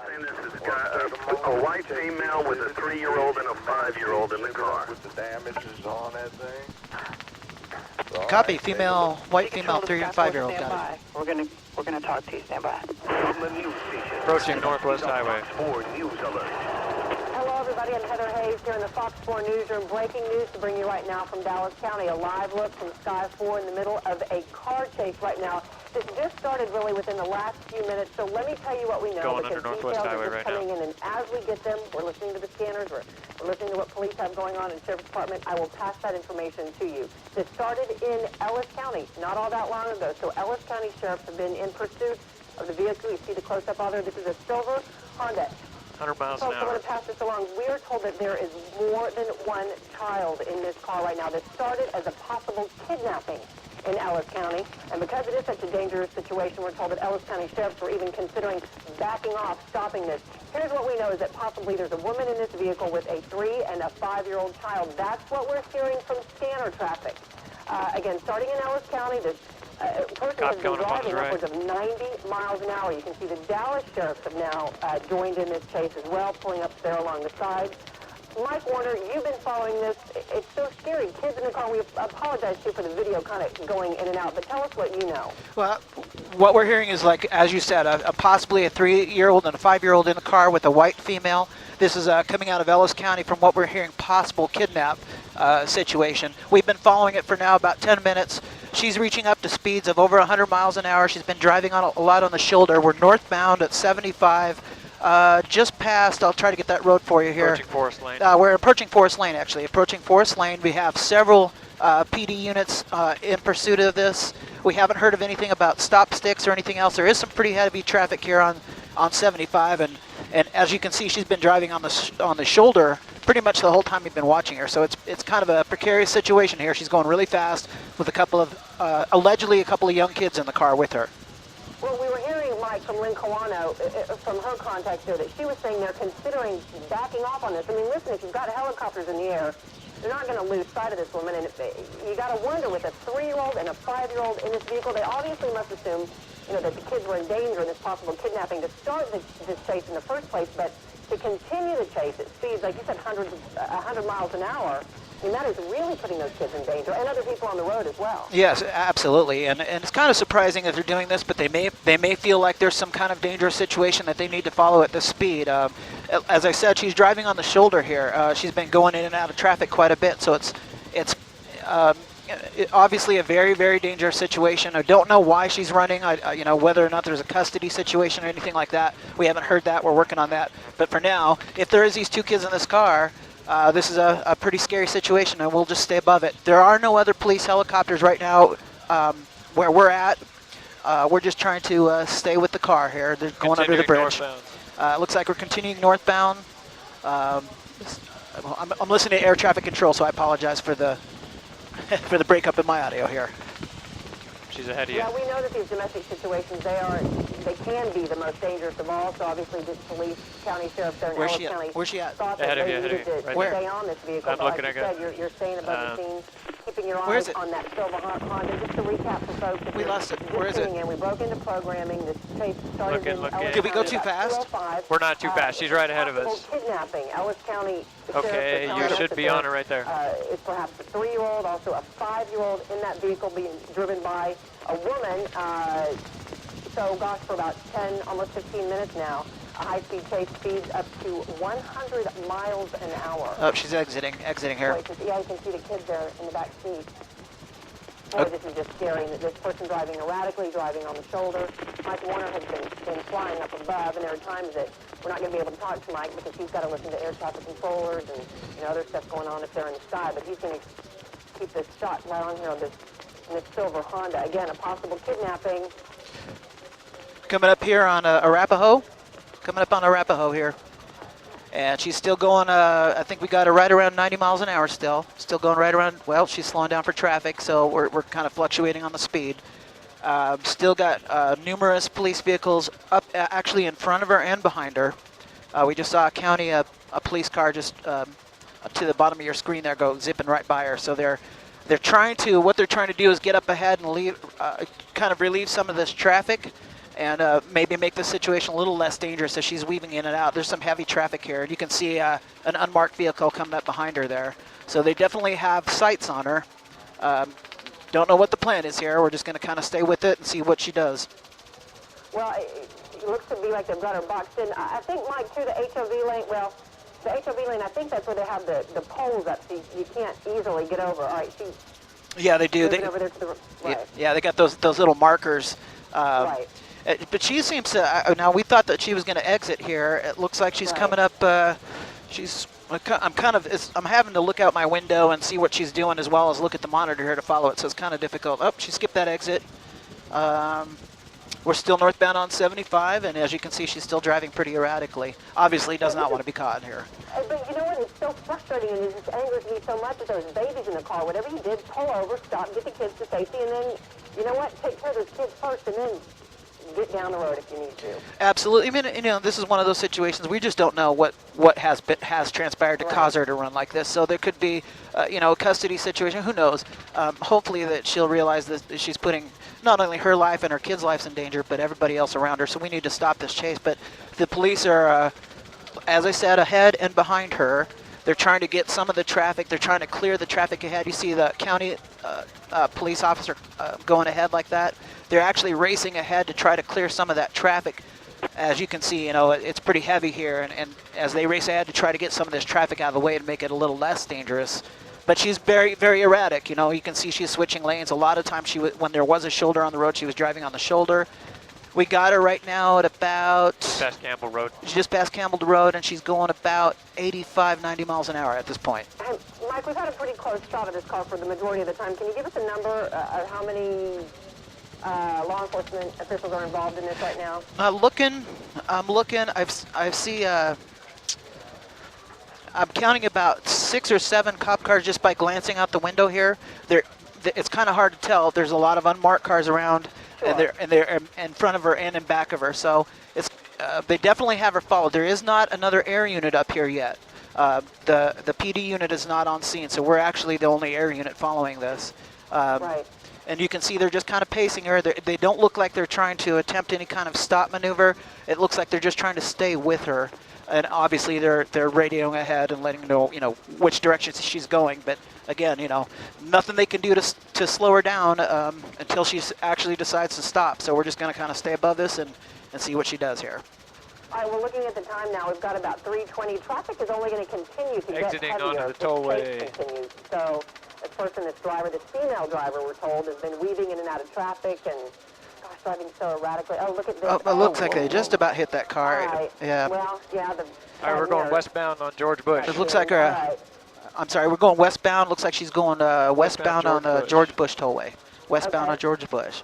saying this has got a white female with a 3-year-old and a 5-year-old in the car. With the damages on that thing. Copy. Female, white female, 3 and 5-year-old. Got it. We're gonna talk to you. Stand by. From the news station. Approaching Northwest Highway. Fox 4 News Alert. Hello, everybody. I'm Heather Hayes here in the Fox 4 newsroom. Breaking news to bring you right now from Dallas County. A live look from Sky 4 in the middle of a car chase right now. This just started really within the last few minutes, so let me tell you what we know. Going under Northwest Highway right now. In, and as we get them, we're listening to the scanners, we're listening to what police have going on in the Sheriff's Department. I will pass that information to you. This started in Ellis County not all that long ago, so Ellis County Sheriffs have been in pursuit of the vehicle. You see the close-up on there. This is a silver Honda. 100 miles an Folks, I hour. want to pass this along. We are told that there is more than one child in this car right now. This started as a possible kidnapping in Ellis County, and because it is such a dangerous situation, we're told that Ellis County sheriffs were even considering backing off, stopping this. Here's what we know is that possibly there's a woman in this vehicle with a 3 and a 5-year-old child. That's what we're hearing from scanner traffic. Again, starting in Ellis County, this person has been driving upwards of 90 miles an hour. You can see the Dallas sheriffs have now joined in this chase as well, pulling up there along the side. Mike Warner, you've been following this. It's so scary. Kids in the car. We apologize to you for the video kind of going in and out, but tell us what you know. Well, what we're hearing is, like, as you said, possibly a 3-year-old and a 5-year-old in the car with a white female. This is coming out of Ellis County from what we're hearing, possible kidnap situation. We've been following it for now about 10 minutes. She's reaching up to speeds of over 100 miles an hour. She's been driving on a lot on the shoulder. We're northbound at 75. Just past, I'll try to get that road for you here. Approaching Forest Lane. We're approaching Forest Lane, actually. Approaching Forest Lane. We have several PD units in pursuit of this. We haven't heard of anything about stop sticks or anything else. There is some pretty heavy traffic here on 75, and as you can see, she's been driving on the shoulder pretty much the whole time we've been watching her. So it's kind of a precarious situation here. She's going really fast with a couple of, allegedly a couple of young kids in the car with her. Well, we were hearing, Mike, from Lynn Kawano, from her contact here, that she was saying they're considering backing off on this. I mean, listen, if you've got helicopters in the air, they're not going to lose sight of this woman. And you got to wonder, with a 3-year-old and a 5-year-old in this vehicle, they obviously must assume, that the kids were in danger in this possible kidnapping to start this chase in the first place. But to continue the chase at speeds, like you said, 100 miles an hour, I mean, that is really putting those kids in danger, and other people on the road as well. Yes, absolutely, and it's kind of surprising that they're doing this, but they may feel like there's some kind of dangerous situation that they need to follow at this speed. As I said, she's driving on the shoulder here. She's been going in and out of traffic quite a bit, so it's obviously a very, very dangerous situation. I don't know why she's running. Whether or not there's a custody situation or anything like that. We haven't heard that. We're working on that. But for now, if there is these 2 kids in this car, this is a pretty scary situation, and we'll just stay above it. There are no other police helicopters right now where we're at. We're just trying to stay with the car here. They're going under the bridge. Looks like we're continuing northbound. I'm listening to air traffic control, so I apologize for the for the breakup in my audio here. She's ahead of you. Yeah, we know that these domestic situations, they can be the most dangerous of all. So obviously, this police, county sheriff there in Ellis County, Where's she at? thought Ahead that of you, they needed to right stay on this vehicle. I'm looking, like you said, you're staying above the scene, keeping your Where is eyes it? on that silver Honda. Just to recap for folks, if We you're lost it. just Where is it? tuning in, we broke into programming. This chase started in Looking. Ellis Did we go County too about fast? 2:05. We're not too fast. She's right ahead of us. Possible kidnapping. Ellis County. Okay, you should be on it right there. It's perhaps a 3-year-old, also a 5-year-old in that vehicle being driven by a woman. So, gosh, for about 10, almost 15 minutes now, a high-speed chase speeds up to 100 miles an hour. Oh, she's exiting here. Yeah, you can see the kids there in the back seat. Boy, this is just scary. This person driving erratically, driving on the shoulder. Mike Warner has been flying up above, and there are times that we're not going to be able to talk to Mike because he's got to listen to air traffic controllers and other stuff going on if they're in the sky. But he's going to keep this shot right on here on this silver Honda. Again, a possible kidnapping. Coming up here on Arapahoe. Coming up on Arapahoe here. And she's still going, I think we got her right around 90 miles an hour still. Still going right around, well, she's slowing down for traffic, so we're kind of fluctuating on the speed. Still got numerous police vehicles up actually in front of her and behind her. We just saw a police car just up to the bottom of your screen there go zipping right by her. So what they're trying to do is get up ahead and kind of relieve some of this traffic. and maybe make the situation a little less dangerous as she's weaving in and out. There's some heavy traffic here, and you can see an unmarked vehicle coming up behind her there. So they definitely have sights on her. Don't know what the plan is here. We're just going to kind of stay with it and see what she does. Well, it looks to be like they've got her boxed in. I think, Mike, too, the HOV lane, well, the HOV lane, I think that's where they have the poles up, so you can't easily get over. All right, Yeah, they do. They, over there to the right. yeah, they got those little markers. Right. But she seems to, now we thought that she was going to exit here. It looks like she's coming up, I'm having to look out my window and see what she's doing as well as look at the monitor here to follow it, so it's kind of difficult. Oh, she skipped that exit. We're still northbound on 75, and as you can see, she's still driving pretty erratically. Obviously does not want to be caught here. But you know what, it's so frustrating, and it just angers me so much that there's babies in the car. Whatever you did, pull over, stop, get the kids to safety, and then, you know what, take care of those kids first, and then get down the road if you need to. Absolutely. I mean, you know, this is one of those situations we just don't know what has transpired to cause her to run like this. So there could be, you know, a custody situation. Who knows? Hopefully that she'll realize that she's putting not only her life and her kids' lives in danger, but everybody else around her. So we need to stop this chase. But the police are, as I said, ahead and behind her. They're trying to get some of the traffic. They're trying to clear the traffic ahead. You see the county police officer going ahead like that. They're actually racing ahead to try to clear some of that traffic. As you can see, you know, it's pretty heavy here, and as they race ahead to try to get some of this traffic out of the way to make it a little less dangerous. But she's very, very erratic. You know, you can see she's switching lanes. A lot of times when there was a shoulder on the road, she was driving on the shoulder. We got her right now at about... Past Campbell Road. She's just past Campbell Road, and she's going about 85, 90 miles an hour at this point. Mike, we've had a pretty close shot of this car for the majority of the time. Can you give us a number of how many law enforcement officials are involved in this right now? I'm looking. I'm counting about 6 or 7 cop cars just by glancing out the window here. It's kind of hard to tell. There's a lot of unmarked cars around, sure. and they're in front of her and in back of her. So it's they definitely have her followed. There is not another air unit up here yet. The PD unit is not on scene, so we're actually the only air unit following this. Right. And you can see they're just kind of pacing her. They don't look like they're trying to attempt any kind of stop maneuver. It looks like they're just trying to stay with her. And obviously they're radioing ahead and letting know, you know, which direction she's going. But again, you know, nothing they can do to slow her down until she actually decides to stop. So we're just going to kind of stay above this and see what she does here. All right, we're looking at the time now. We've got about 3:20. Traffic is only going to continue to Exiting get heavier. onto the tollway. Chase continues. So this person, this driver, this female driver, we're told, has been weaving in and out of traffic and, gosh, driving so erratically. Oh, look at this. Oh, it looks like they just about hit that car. Right. Yeah. Well, yeah. All right, we're going westbound on George Bush. It looks like her. Right. I'm sorry, we're going westbound. Looks like she's going westbound on the George Bush tollway. Westbound on George Bush.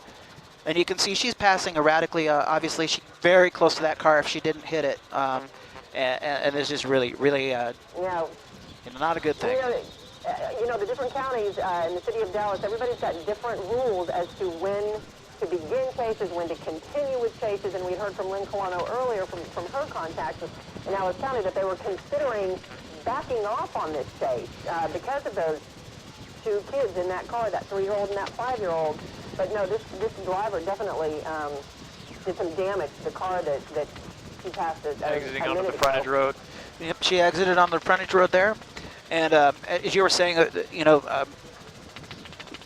And you can see she's passing erratically. Obviously, she's very close to that car if she didn't hit it. And it's just really, really not a good thing. You know, the different counties in the city of Dallas, everybody's got different rules as to when to begin chases, when to continue with chases. And we heard from Lynn Colano earlier from her contacts in Dallas County that they were considering backing off on this chase because of those 2 kids in that car, that 3-year-old and that 5-year-old. But no, this driver definitely did some damage to the car that she passed Exiting onto the frontage road. Yep, she exited on the frontage road there. And as you were saying, you know,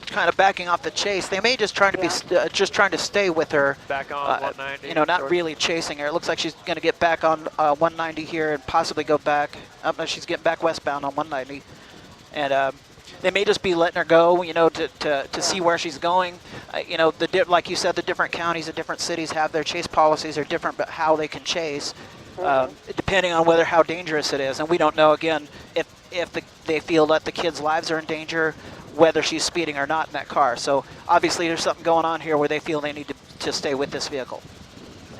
kind of backing off the chase. They may just trying to be just trying to stay with her. Back on 190. You know, not really chasing her. It looks like she's going to get back on 190 here and possibly go back. No, she's getting back westbound on 190. And they may just be letting her go, you know, to see where she's going. You know, like you said, the different counties, the different cities have their chase policies are different, but how they can chase, depending on how dangerous it is. And we don't know, again, if they feel that the kids' lives are in danger, whether she's speeding or not in that car. So obviously there's something going on here where they feel they need to stay with this vehicle.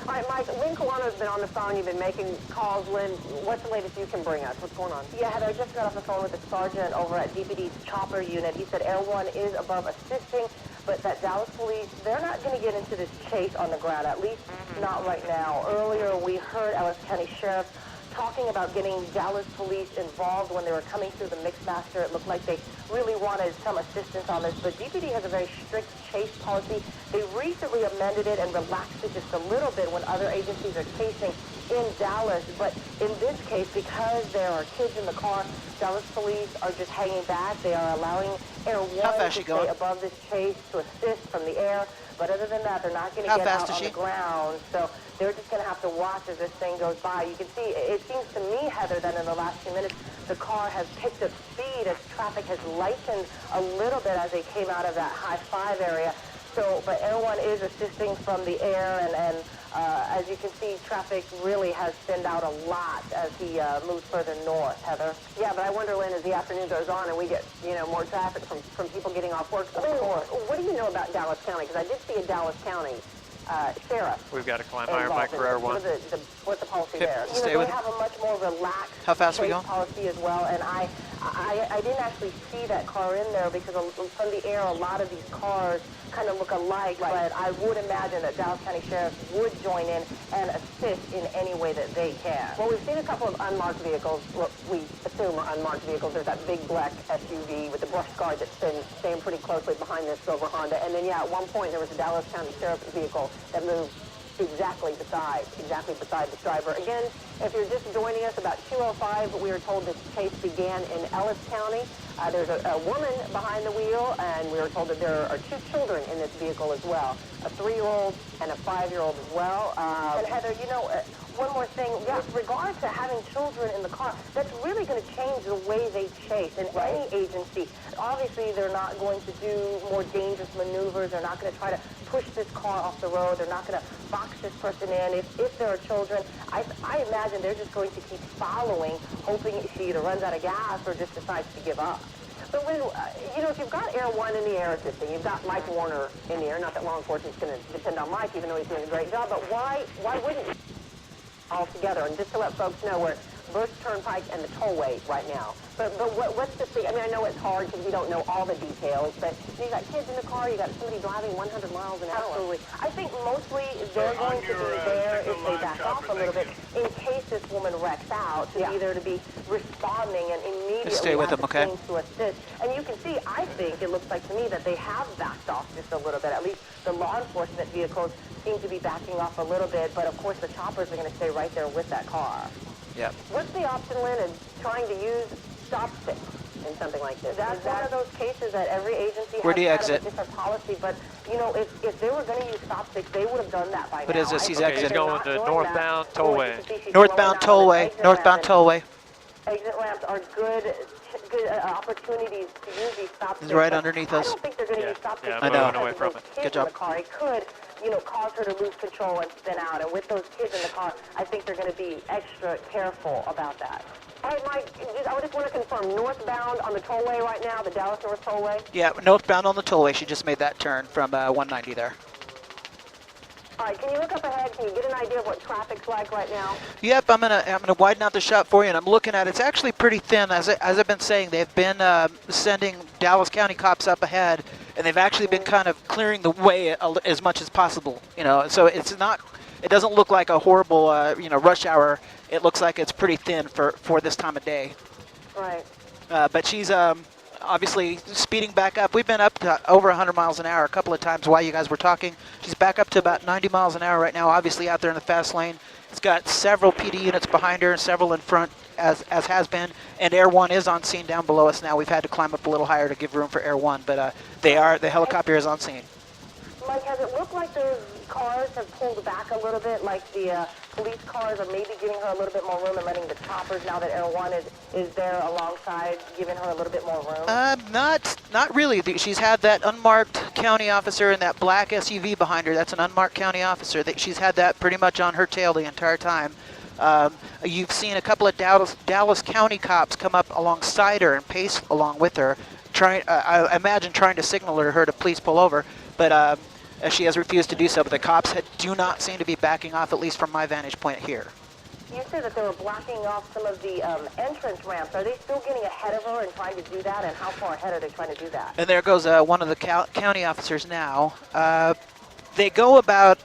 All right, Mike, Lynn Colano's been on the phone. You've been making calls. Lynn, what's the latest you can bring us? What's going on? Yeah, Heather, I just got off the phone with the sergeant over at DPD's chopper unit. He said Air One is above assisting, but that Dallas police, they're not going to get into this chase on the ground, at least not right now. Earlier, we heard Ellis County Sheriff talking about getting Dallas police involved when they were coming through the Mixmaster. It looked like they really wanted some assistance on this, but DPD has a very strict chase policy. They recently amended it and relaxed it just a little bit when other agencies are chasing in Dallas, but in this case, because there are kids in the car, Dallas police are just hanging back. They are allowing Air 1 to stay above this chase to assist from the air, but other than that, they're not going to get out on the ground, so they're just going to have to watch as this thing goes by. You can see, it seems to me, Heather, that in the last few minutes, the car has picked up speed as traffic has lightened a little bit as they came out of that high 5 area. So, but Air 1 is assisting from the air, and as you can see, traffic really has thinned out a lot as he moves further north, Heather. Yeah, but I wonder, Lynn, as the afternoon goes on and we get, more traffic from people getting off work, of course. What do you know about Dallas County? Because I did see a Dallas County sheriff. We've got to climb higher back for Air 1. What's the policy there? They have a much more relaxed policy as well, and I didn't actually see that car in there because from the air, a lot of these cars kind of look alike, but I would imagine that Dallas County Sheriff would join in and assist in any way that they can. Well, we've seen a couple of unmarked vehicles, what we assume are unmarked vehicles. There's that big black SUV with the brush guard that's been staying pretty closely behind this silver Honda, and then, at one point there was a Dallas County Sheriff's vehicle that moved exactly beside this driver. Again, if you're just joining us, about 2:05, we were told this chase began in Ellis County. There's a woman behind the wheel, and we were told that there are 2 children in this vehicle as well, a 3-year-old and a 5-year-old as well. And Heather, one more thing, with regard to having children in the car, that's really going to change the way they chase. In any agency, obviously they're not going to do more dangerous maneuvers. They're not going to try to push this car off the road. They're not going to box this person in. If there are children, I imagine they're just going to keep following, hoping she either runs out of gas or just decides to give up. But when, if you've got Air 1 in the air assisting, you've got Mike Warner in the air, not that law enforcement is going to depend on Mike, even though he's doing a great job, but why wouldn't you all together? And just to let folks know, we're Bush Turnpike and the tollway right now. But what's the thing? I mean, I know it's hard because we don't know all the details, but you got kids in the car, you got somebody driving 100 miles an hour. Absolutely. I think mostly they're going to be there if they back off a little bit in case this woman wrecks out, to be there to be responding and immediately stay with them, okay? to assist. And you can see, I think it looks like to me that they have backed off just a little bit. At least the law enforcement vehicles seem to be backing off a little bit, but of course the choppers are going to stay right there with that car. Yep. What's the option, Lynn, in trying to use stop sticks in something like this? That's one of those cases that every agency has a different policy, but, if they were going to use stop sticks, they would have done that by now. What is this? He's He's going to northbound tollway. Northbound tollway. Northbound tollway. Exit ramps are good opportunities to use these stop sticks. He's right underneath us. I don't think they're going to use stop sticks. I know. Away from it. Good job. It could, cause her to lose control and spin out. And with those kids in the car, I think they're going to be extra careful about that. All right, Mike, I just want to confirm, northbound on the tollway right now, the Dallas North Tollway? Yeah, northbound on the tollway. She just made that turn from 190 there. All right, can you look up ahead? Can you get an idea of what traffic's like right now? Yep, I'm gonna widen out the shot for you, and I'm looking at it. It's actually pretty thin. As I've been saying, they've been sending Dallas County cops up ahead, and they've actually been kind of clearing the way as much as possible. So it doesn't look like a horrible rush hour. It looks like it's pretty thin for this time of day. Right. But she's obviously speeding back up. We've been up to over 100 miles an hour a couple of times while you guys were talking. She's back up to about 90 miles an hour right now, obviously out there in the fast lane. It's got several PD units behind her and several in front, as has been. And Air 1 is on scene down below us now. We've had to climb up a little higher to give room for Air 1, but the helicopter is on scene. Mike, has it looked like those cars have pulled back a little bit, like the police cars are maybe giving her a little bit more room and letting the choppers, now that Air 1 is there alongside, giving her a little bit more room? Not really. She's had that unmarked county officer and that black SUV behind her. That's an unmarked county officer. She's had that pretty much on her tail the entire time. You've seen a couple of Dallas County cops come up alongside her and pace along with her, I imagine trying to signal her to please pull over, but she has refused to do so. But the cops do not seem to be backing off, at least from my vantage point here. You said that they were blocking off some of the entrance ramps. Are they still getting ahead of her and trying to do that? And how far ahead are they trying to do that? And there goes one of the county officers now. They go about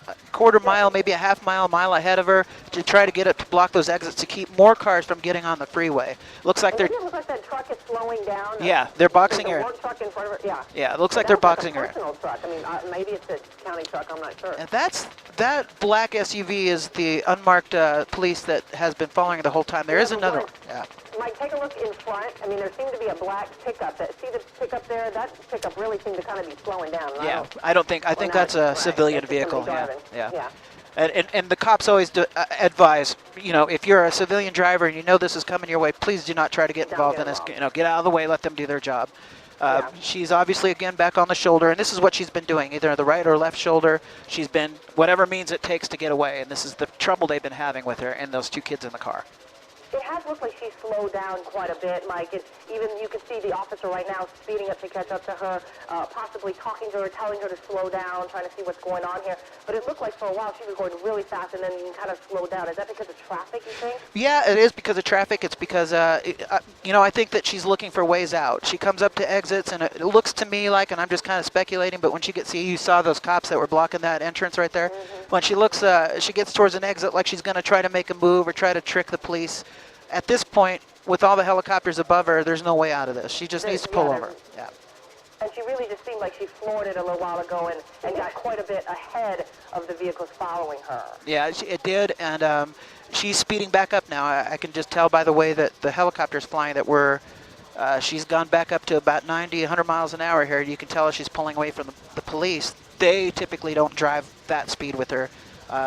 a quarter mile, maybe a half mile ahead of her to try to get it to block those exits to keep more cars from getting on the freeway. Looks like they're. Doesn't it look like that truck is slowing down? Yeah, they're boxing her. There's a work truck in front of her. Yeah. Yeah, it looks But like they're that looks boxing like a her. personal truck. I mean, maybe it's a county truck. I'm not sure. And that black SUV is the unmarked police that has been following her the whole time. There is another one. Yeah. Mike, take a look in front. I mean, there seemed to be a black pickup. See the pickup there? That pickup really seemed to kind of be slowing down. And Yeah, I think that's a civilian That's just vehicle. somebody Yeah, driving. yeah. And the cops always advise, you know, if you're a civilian driver and you know this is coming your way, please do not try to get Don't involved get in this. involved. You know, get out of the way, let them do their job. Yeah. She's obviously, again, back on the shoulder, and this is what she's been doing, either the right or left shoulder. She's been, whatever means it takes to get away, and this is the trouble they've been having with her and those two kids in the car. It has looked like she's slowed down quite a bit, Mike. Even you can see the officer right now speeding up to catch up to her, possibly talking to her, telling her to slow down, trying to see what's going on here. But it looked like for a while she was going really fast and then kind of slowed down. Is that because of traffic, you think? Yeah, it is because of traffic. It's because, you know, I think that she's looking for ways out. She comes up to exits, and it looks to me like, and I'm just kind of speculating, but when she gets, you saw those cops that were blocking that entrance right there. When she looks, she gets towards an exit like she's going to try to make a move or try to trick the police. At this point, with all the helicopters above her, there's no way out of this. She just needs to pull over. Yeah. And she really just seemed like she floored it a little while ago and got quite a bit ahead of the vehicles following her. Yeah, it did, and she's speeding back up now. I can just tell by the way that the helicopter's flying that she's gone back up to about 90, 100 miles an hour here. You can tell she's pulling away from the police. They typically don't drive that speed with her.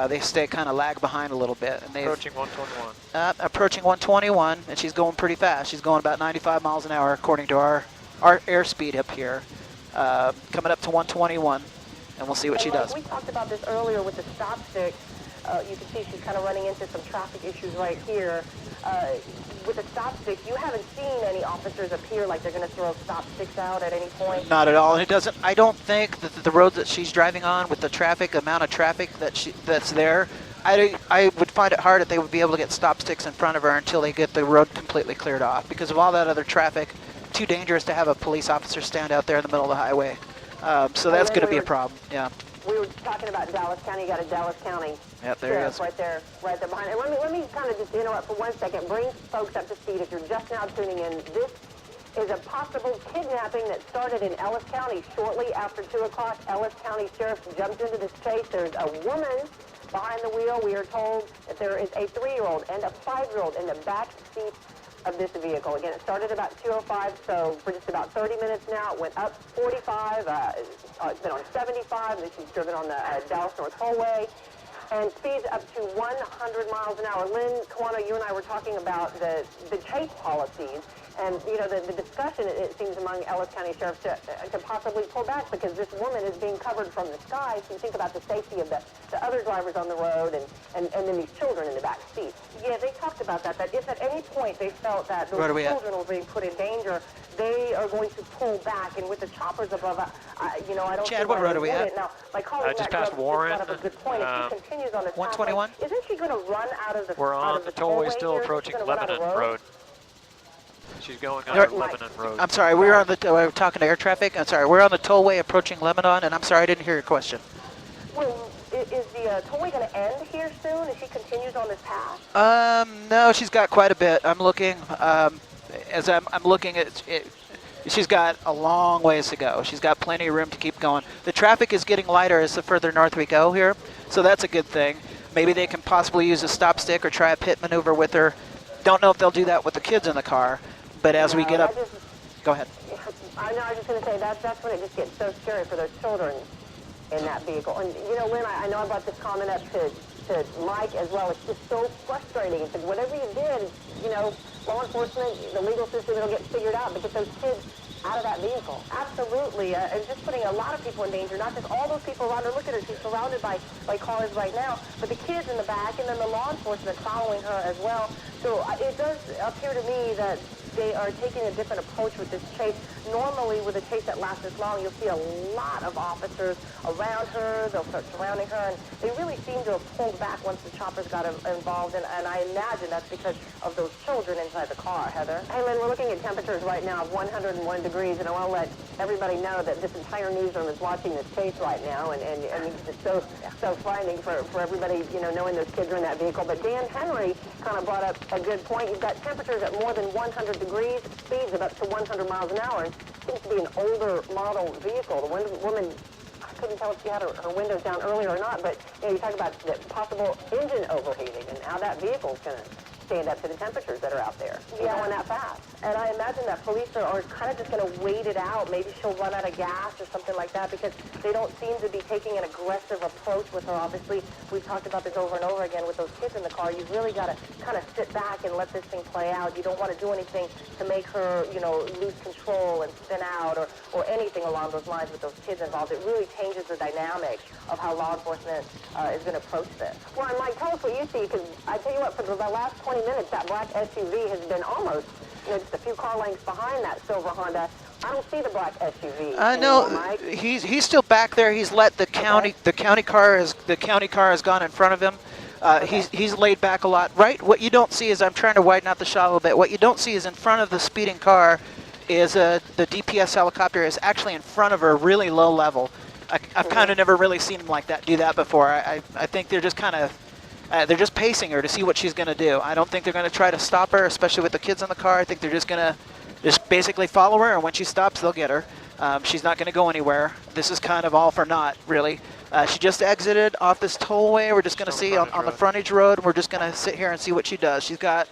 They stay kind of lag behind a little bit. And Approaching 121. Approaching 121, and she's going pretty fast. She's going about 95 miles an hour according to our airspeed up here. Coming up to 121, and we'll see what she does. We talked about this earlier with the stop stick. You can see she's kind of running into some traffic issues right here. With the stop stick, you haven't seen any officers appear like they're going to throw stop sticks out at any point? Not at all. And it doesn't. I don't think that the roads that she's driving on, with the traffic, amount of traffic that's there, I would find it hard if they would be able to get stop sticks in front of her until they get the road completely cleared off. Because of all that other traffic, too dangerous to have a police officer stand out there in the middle of the highway. So that's going to be a problem. Yeah. We were talking about Dallas County. You got a Dallas County Yep, there he sheriff is. right there behind. And let me kind of just interrupt for 1 second. Bring folks up to speed if you're just now tuning in. This is a possible kidnapping that started in Ellis County shortly after 2 o'clock. Ellis County Sheriff jumped into this chase. There's a woman behind the wheel. We are told that there is a 3-year-old and a 5-year-old in the back seat of this vehicle. Again, it started about 2:05, so for just about 30 minutes now, it went up 45. It's been on 75, and then she's driven on the Dallas North Tollway, and speeds up to 100 miles an hour. Lynn, Kawano, you and I were talking about the chase policies, and you know the discussion, it seems, among Ellis County sheriffs to possibly pull back because this woman is being covered from the sky. So you think about the safety of the other drivers on the road and then these children in the back seat. Yeah, they talked about that if at any point they felt that those children were being put in danger, they are going to pull back. And with the choppers above, I don't Chad, think what road are we at? Now, my colleague just Matt past Grubb Warren. brought up a good point. If she continues on this 121? pathway, isn't she going to run out of the We're out on of the the tollway, tollway still here? approaching She's gonna run out of Lebanon road? Road. She's going on Lebanon Road. I'm sorry, we were talking to air traffic. I'm sorry, we're on the tollway approaching Lebanon, and I'm sorry, I didn't hear your question. Well, is the tollway going to end here soon if she continues on this path? No, she's got quite a bit. I'm looking, as I'm looking at it, she's got a long ways to go. She's got plenty of room to keep going. The traffic is getting lighter as the further north we go here, so that's a good thing. Maybe they can possibly use a stop stick or try a pit maneuver with her. Don't know if they'll do that with the kids in the car, but as we get up, go ahead. I know, I was just going to say, that's when it just gets so scary for those children in that vehicle. And, you know, Lynn, I know I brought this comment up to Mike as well. It's just so frustrating. It's like, whatever you did, you know, law enforcement, the legal system, it'll get figured out, but get those kids out of that vehicle. Absolutely. And just putting a lot of people in danger, not just all those people around her. Look at her. She's surrounded by cars right now, but the kids in the back and then the law enforcement following her as well. So it does appear to me that they are taking a different approach with this chase. Normally, with a chase that lasts this long, you'll see a lot of officers around her. They'll start surrounding her, and they really seem to have pulled back once the choppers got involved, and I imagine that's because of those children inside the car, Heather. Hey, Lynn, we're looking at temperatures right now of 101 degrees, and I want to let everybody know that this entire newsroom is watching this chase right now, and it's just so frightening for everybody, you know, knowing those kids are in that vehicle. But Dan Henry kind of brought up a good point. You've got temperatures at more than 100 degrees, speeds of up to 100 miles an hour, and seems to be an older model vehicle. The woman, I couldn't tell if she had her windows down earlier or not, but you know, you talk about the possible engine overheating and how that vehicle's going to stand up to the temperatures that are out there. Yeah, going that fast. And I imagine that police are kind of just going to wait it out. Maybe she'll run out of gas or something like that, because they don't seem to be taking an aggressive approach with her. Obviously, we've talked about this over and over again with those kids in the car. You've really got to kind of sit back and let this thing play out. You don't want to do anything to make her, you know, lose control and spin out or anything along those lines with those kids involved. It really changes the dynamic of how law enforcement is going to approach this. Well, and Mike, tell us what you see, because I tell you what, for the last 20 minutes, that black SUV has been almost, you know, just a few car lengths behind that silver Honda. I don't see the black SUV. No, Mike. he's still back there. He's let the county car has gone in front of him. He's laid back a lot. Right. What you don't see is, I'm trying to widen out the shot a little bit. What you don't see is in front of the speeding car is the DPS helicopter is actually in front of her, really low level. I've kind of never really seen him like that do that before. I think they're just kind of they're just pacing her to see what she's going to do. I don't think they're going to try to stop her, especially with the kids in the car. I think they're just going to basically follow her, and when she stops, they'll get her. She's not going to go anywhere. This is kind of all for naught, really. She just exited off this tollway. We're just going to see on the frontage road. We're just going to sit here and see what she does. She's got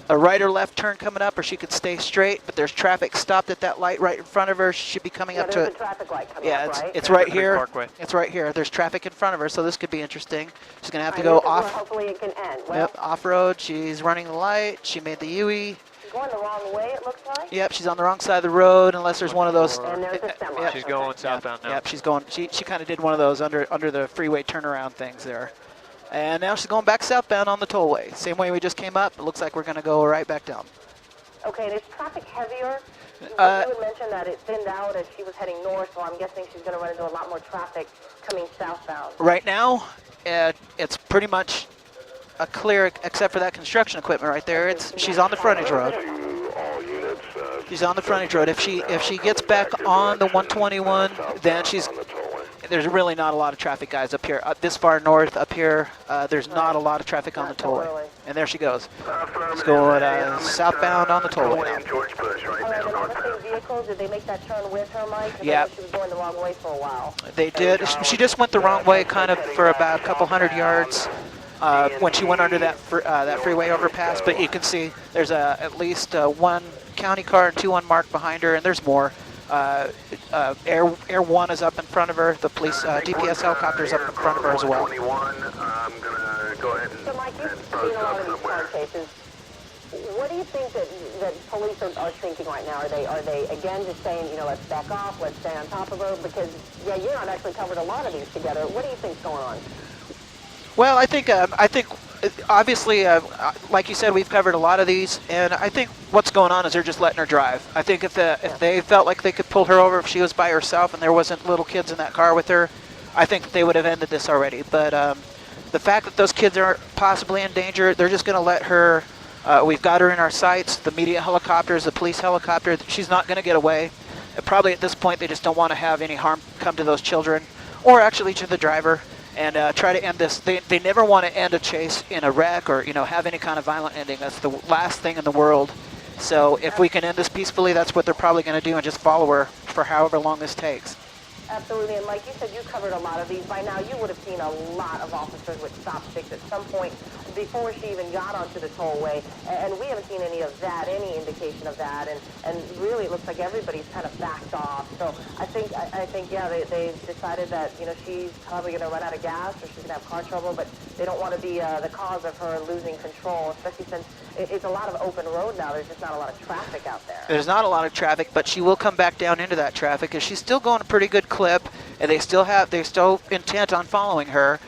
a right or left turn coming up, or she could stay straight, but there's traffic stopped at that light right in front of her. She should be coming up to it. There's a traffic light coming up, right? It's right here. Parkway. It's right here. There's traffic in front of her, so this could be interesting. She's going to have to go off. Hopefully it can end. Well, Yep, off-road. She's running the light. She made the UE. she's going the wrong way, it looks like. Yep, she's on the wrong side of the road, unless there's one of those. And there's a semi. Yep. She's going southbound now. Yep, she's going. She kind of did one of those under the freeway turnaround things there. And now she's going back southbound on the tollway. Same way we just came up. It looks like we're going to go right back down. Okay, and is traffic heavier? You had mentioned that it thinned out as she was heading north, so I'm guessing she's going to run into a lot more traffic coming southbound. Right now, it's pretty much a clear, except for that construction equipment right there. She's on the frontage road. She's on the frontage road. If she gets back on the 121, then there's really not a lot of traffic, guys, up here. This far north, up here, there's not a lot of traffic on the tollway. And there she goes. She's going southbound on the tollway now. Vehicles, did they make that turn with her, Mike? Yeah. She was going the wrong way for a while. They did. She just went the wrong way kind of for about a couple hundred yards when she went under that freeway overpass. But you can see there's at least one county car and two unmarked behind her, and there's more. Air 1 is up in front of her. The police DPS helicopter is up in front of her as well. I'm gonna go ahead and So, Mike, you've seen a lot of these car chases. What do you think that police are thinking right now? Are they again just saying, you know, let's back off, let's stay on top of her? Because you're not actually covered a lot of these together. What do you think's going on? Well, I think obviously, like you said, we've covered a lot of these, and I think what's going on is they're just letting her drive. I think if they felt like they could pull her over if she was by herself and there wasn't little kids in that car with her, I think they would have ended this already. But the fact that those kids are possibly in danger, they're just going to let her. We've got her in our sights. The media helicopters, the police helicopter. She's not going to get away. Probably at this point, they just don't want to have any harm come to those children, or actually to the driver. And try to end this. They never want to end a chase in a wreck or, you know, have any kind of violent ending. That's the last thing in the world. So if we can end this peacefully, that's what they're probably going to do, and just follow her for however long this takes. Absolutely, and like you said, you covered a lot of these. By now, you would have seen a lot of officers with stop sticks at some point before she even got onto the tollway, and we haven't seen any of that, any indication of that, and really it looks like everybody's kind of backed off. So I think, yeah, they decided that, you know, she's probably going to run out of gas or she's going to have car trouble, but they don't want to be the cause of her losing control, especially since it's a lot of open road now. There's just not a lot of traffic out there. There's not a lot of traffic, but she will come back down into that traffic, because she's still going a pretty good clip, and they're still intent on following her.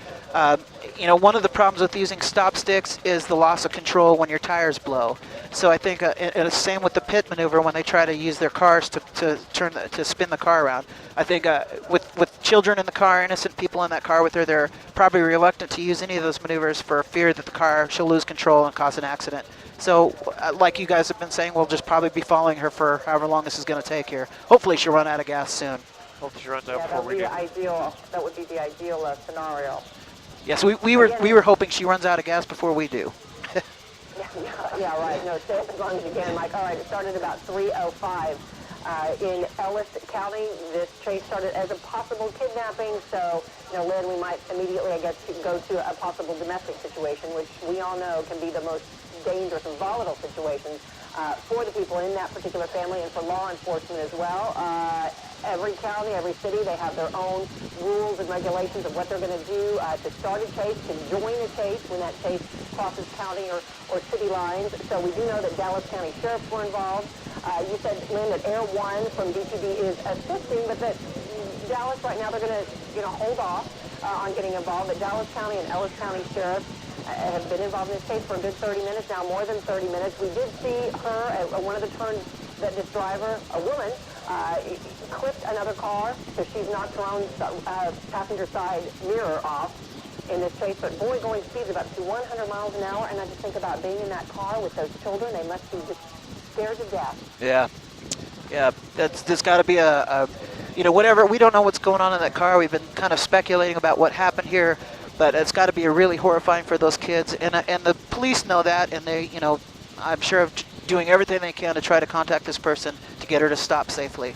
You know, one of the problems with using stop sticks is the loss of control when your tires blow. So I think, and it's the same with the pit maneuver when they try to use their cars to spin the car around. I think with children in the car, innocent people in that car with her, they're probably reluctant to use any of those maneuvers for fear that the car she'll lose control and cause an accident. So, like you guys have been saying, we'll just probably be following her for however long this is going to take here. Hopefully she'll run out of gas soon. Hopefully she runs out Yeah, before we do. that would be the ideal scenario. Yes, we were hoping she runs out of gas before we do. Yeah, right. No, so as long as you can, Mike. All right, it started about 3:05 in Ellis County. This chase started as a possible kidnapping, so, you know, Lynn, we might immediately, I guess, go to a possible domestic situation, which we all know can be the most dangerous and volatile situations for the people in that particular family and for law enforcement as well. Every county, every city, they have their own rules and regulations of what they're going to do to start a chase, to join a chase when that chase crosses county or city lines. So we do know that Dallas County sheriffs were involved. You said, Lynn, that Air 1 from DPD is assisting, but that Dallas right now, they're going to, hold off on getting involved. But Dallas County and Ellis County sheriffs have been involved in this case for a good 30 minutes now, more than 30 minutes. We did see her at one of the turns that this driver, a woman, clipped another car, so she's knocked her own passenger side mirror off in this chase. But boy, going speeds about 100 miles an hour, and I just think about being in that car with those children. They must be just scared to death. Yeah, there's got to be whatever. We don't know what's going on in that car. We've been kind of speculating about what happened here, but it's got to be really horrifying for those kids. And the police know that, and they, I'm sure doing everything they can to try to contact this person to get her to stop safely.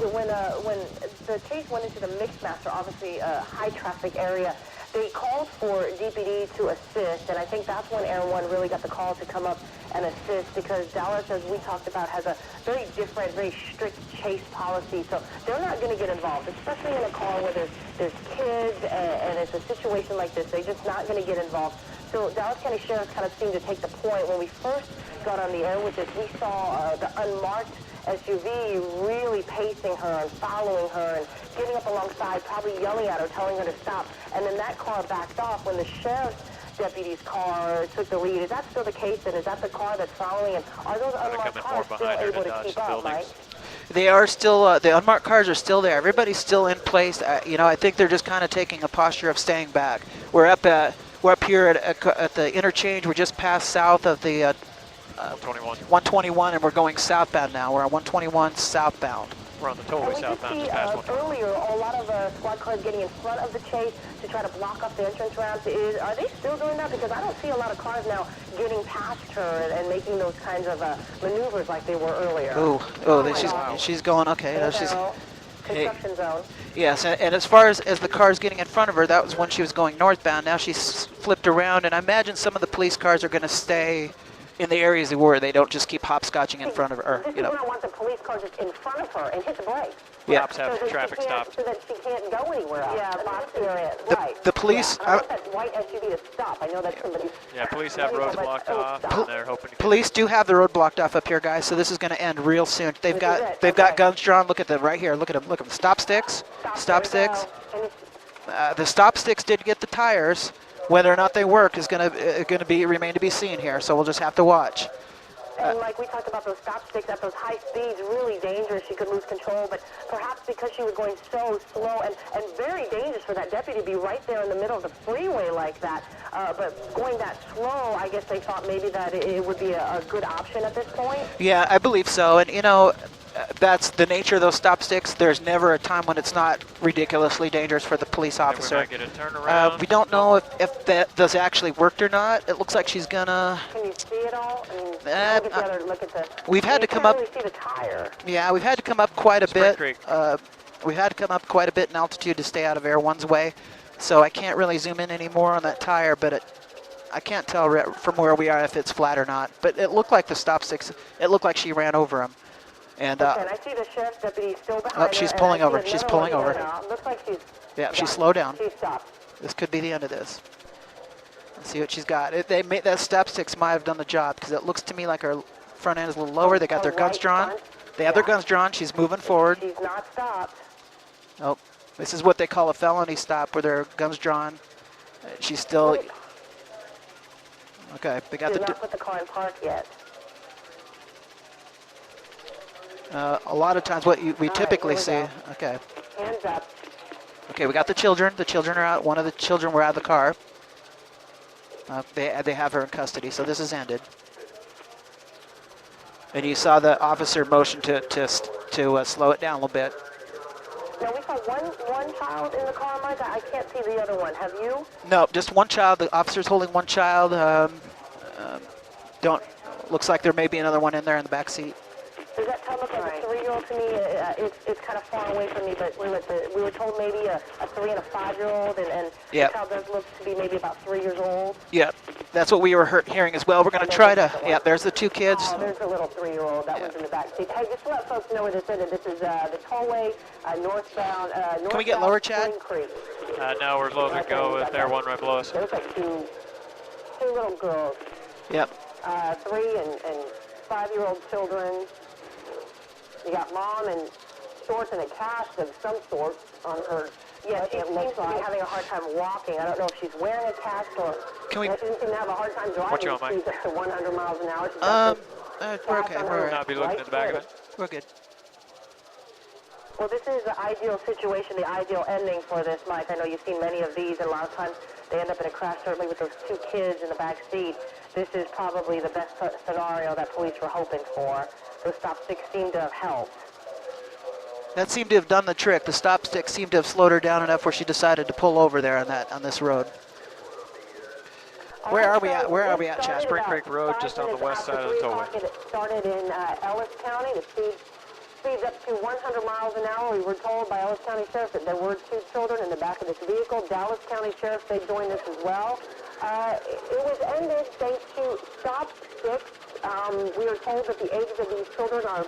When the chase went into the Mixmaster, obviously a high traffic area, they called for DPD to assist, and I think that's when Air 1 really got the call to come up and assist, because Dallas, as we talked about, has a very different, very strict chase policy, so they're not going to get involved, especially in a car where there's kids, and it's a situation like this. They're just not going to get involved. So Dallas County Sheriff kind of seemed to take the point. When we first got on the air with this, we saw the unmarked SUV really pacing her and following her and getting up alongside, probably yelling at her, telling her to stop. And then that car backed off when the sheriff's deputy's car took the lead. Is that still the case? And is that the car that's following? And are those unmarked cars still able to keep up, Mike? They are still, the unmarked cars are still there. Everybody's still in place. I think they're just kind of taking a posture of staying back. We're up here at the interchange. We're just past south of the 121, and we're going southbound now. We're on 121 southbound. We're on the totally southbound, just past 121. Earlier, a lot of squad cars getting in front of the chase to try to block off the entrance ramps. Are they still doing that? Because I don't see a lot of cars now getting past her and making those kinds of maneuvers like they were earlier. She's going, okay. Construction zone. Yes, and as far as the cars getting in front of her, that was when she was going northbound. Now she's flipped around, and I imagine some of the police cars are going to stay in the areas they were. They don't just keep hopscotching in front of her. This is when I want the police car just in front of her and hit the brakes. Yeah. Cops have traffic stopped. So that she can't go anywhere else. Yeah, box area. Right. The police. Yeah, I want that white SUV to stop. I know that's somebody's. Yeah, police have roads blocked off, and they're hoping to. Police do have the road blocked off up here, guys. So this is going to end real soon. They've got guns drawn. Look at them right here. Look at them. Look at them. Stop sticks. Stop sticks. The stop sticks did get the tires. Whether or not they work is going to remain to be seen here. So we'll just have to watch. And like we talked about, those stop sticks at those high speeds, really dangerous. She could lose control, but perhaps because she was going so slow and very dangerous for that deputy to be right there in the middle of the freeway like that. But going that slow, I guess they thought maybe that it would be a good option at this point. Yeah, I believe so. And, that's the nature of those stop sticks. There's never a time when it's not ridiculously dangerous for the police officer. We might get a turnaround. We don't know if those actually worked or not. It looks like she's gonna. Can you see it all? I mean, get the other look at the. We've had to come up. Really see the tire. Yeah, we've had to come up quite a bit. Creek. We've had to come up quite a bit in altitude to stay out of Air 1's way, so I can't really zoom in anymore on that tire. But I can't tell from where we are if it's flat or not. But it looked like the stop sticks. It looked like she ran over him. And I see the sheriff's deputy still behind her. She's pulling over. She's pulling over. Looks like she's. Yeah, she's slowed down. She's stopped. This could be the end of this. Let's see what she's got. That stop sticks might have done the job, because it looks to me like her front end is a little lower. They got their guns drawn. They have their guns drawn. She's moving forward. She's not stopped. Oh, This is what they call a felony stop, where their guns drawn. She's still. Okay, they got Did the. not put the car in park yet. A lot of times, what we typically see. go. Okay. Hands up. Okay, we got the children. The children are out. One of the children were out of the car. They have her in custody, so this is ended. And you saw the officer motion to slow it down a little bit. Now, we saw one child in the car, Mike. I can't see the other one. Have you? No, just one child. The officer's holding one child. Looks like there may be another one in there in the back seat. Does that child look like a 3-year-old to me? It's kind of far away from me, but we were told maybe a 3 and a 5-year-old, and Yep. the child does look to be maybe about 3 years old. Yeah, that's what we were hearing as well. We're going to try to. Yeah, there's the two kids. Oh, there's a little 3-year-old that was in the back seat. Hey, just to let folks know where this is. This is the tollway northbound. Can we get lower, Chad? Spring Creek. No, we're low to go with their one right below us. They look like two little girls, Yep. 3 and 5-year-old children. You got mom in shorts and a cast of some sort on her. Yeah, she seems to be having a hard time walking. I don't know if she's wearing a cast or Can we? she doesn't seem to have a hard time driving. What you want, Mike? She's up to 100 miles an hour. She's got this We're cast okay. on We're her Not be looking right at the back of foot. it. we're good. Well, this is the ideal situation, the ideal ending for this, Mike. I know you've seen many of these, and a lot of times they end up in a crash, certainly with those 2 kids in the back seat. This is probably the best scenario that police were hoping for. Those stop sticks seem to have helped. That seemed to have done the trick. The stop stick seemed to have slowed her down enough where she decided to pull over there on this road. Where are we at? Where are we at, Chad? Spring Creek Road, just on the west side of the tollway. It started in Ellis County. The speeds up to 100 miles an hour. We were told by Ellis County Sheriff that there were 2 children in the back of this vehicle. Dallas County Sheriff, they joined us as well. It was ended thanks to stop sticks. We were told that the ages of these children are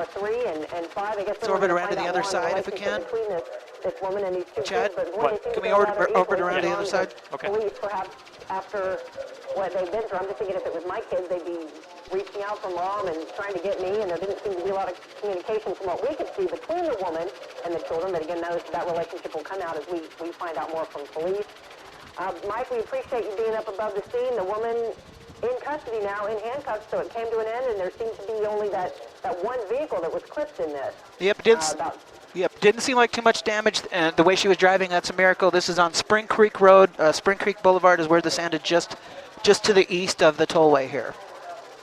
3 and 5. I guess Let's orbit around to the other side if we can. Between this woman and these 2 Chad, kids, but boy, what? they seem Can to we go rather orbit easily around to the other on side? Okay. Police, perhaps after what they've been through. I'm just thinking if it was my kids, they'd be reaching out for mom and trying to get me, and there didn't seem to be a lot of communication from what we could see between the woman and the children. But again, that relationship will come out as we find out more from police. Mike, we appreciate you being up above the scene. The woman in custody now, in handcuffs, so it came to an end, and there seems to be only that one vehicle that was clipped in this. Yep, didn't seem like too much damage. And the way she was driving, that's a miracle. This is on Spring Creek Road. Spring Creek Boulevard is where this ended, just to the east of the tollway here.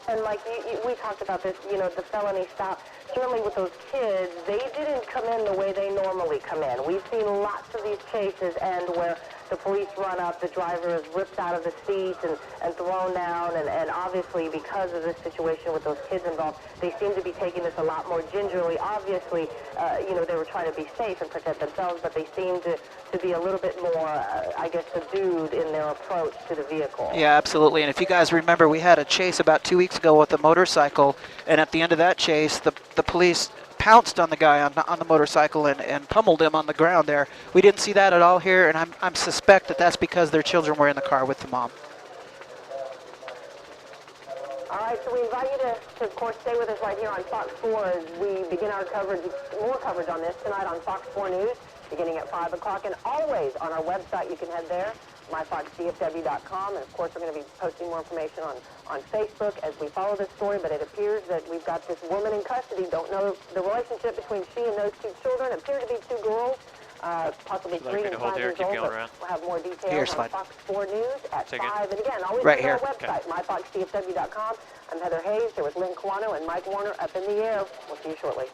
And like we talked about this, the felony stop. Certainly with those kids, they didn't come in the way they normally come in. We've seen lots of these chases end where the police run up, the driver is ripped out of the seat and thrown down, and obviously because of this situation with those kids involved, they seem to be taking this a lot more gingerly. Obviously, they were trying to be safe and protect themselves, but they seem to be a little bit more, subdued in their approach to the vehicle. Yeah, absolutely. And if you guys remember, we had a chase about 2 weeks ago with a motorcycle, and at the end of that chase, the police pounced on the guy on the motorcycle and pummeled him on the ground there. We didn't see that at all here, and I'm suspect that's because their children were in the car with the mom. All right, so we invite you to of course, stay with us right here on Fox 4 as we begin our coverage, more coverage on this tonight on Fox 4 News, beginning at 5 o'clock, and always on our website. You can head there, myfoxdfw.com, and of course we're going to be posting more information on Facebook as we follow this story, but it appears that we've got this woman in custody. Don't know the relationship between she and those 2 children. Appear to be 2 girls, possibly 3 and 5 years old, but we'll have more details on Fox 4 News at 5. And again, always right on our here. website, myfoxdfw.com. I'm Heather Hayes, here with Lynn Quano and Mike Warner up in the air. We'll see you shortly.